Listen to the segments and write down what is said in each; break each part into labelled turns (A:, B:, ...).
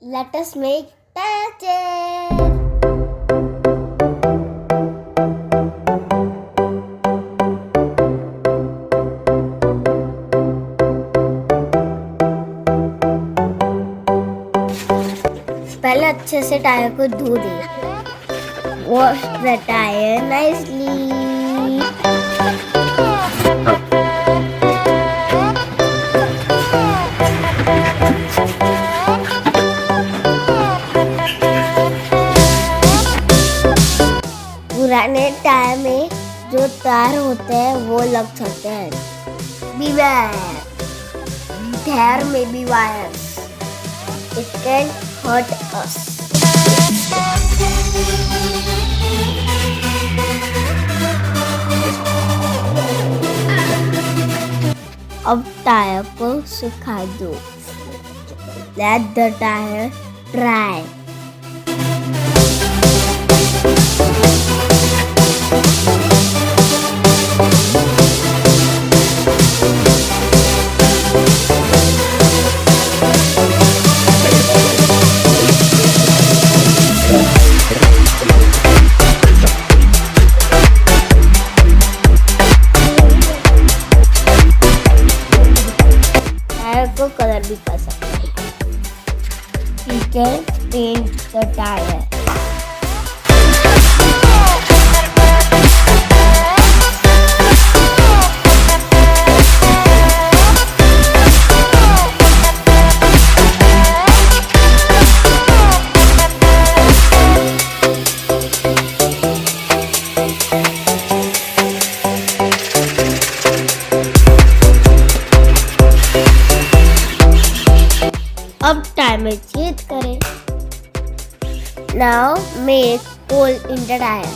A: Let us make tyre. पहले अच्छे से टायर को धो दे. Wash the tire nicely. पुराने टायर में जो तार होते हैं वो लग सकते हैं. Beware. There may be wires. It can hurt us. अब टायर को सुखा दो. Let the tire dry. Tyre को कलर भी कर सकते हैं. You can paint the tire. अब टायर में छेद करें. Now make hole in the tire.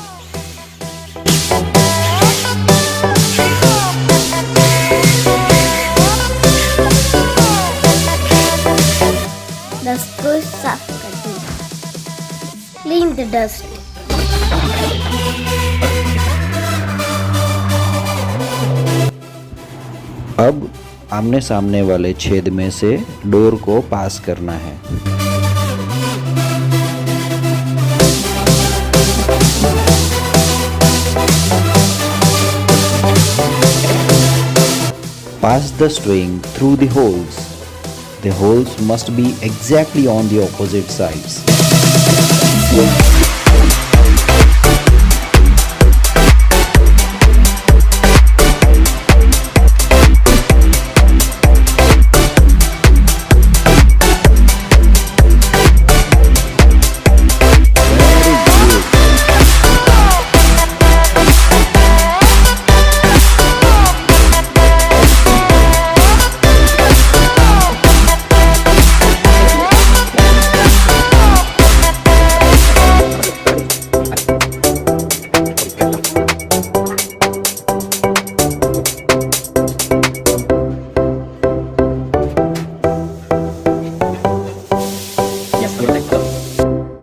A: Dust को साफ कर दें. Clean the dust.
B: अब आमने सामने वाले छेद में से डोर को पास करना है. Pass the string through the holes. The holes must be exactly on the opposite sides.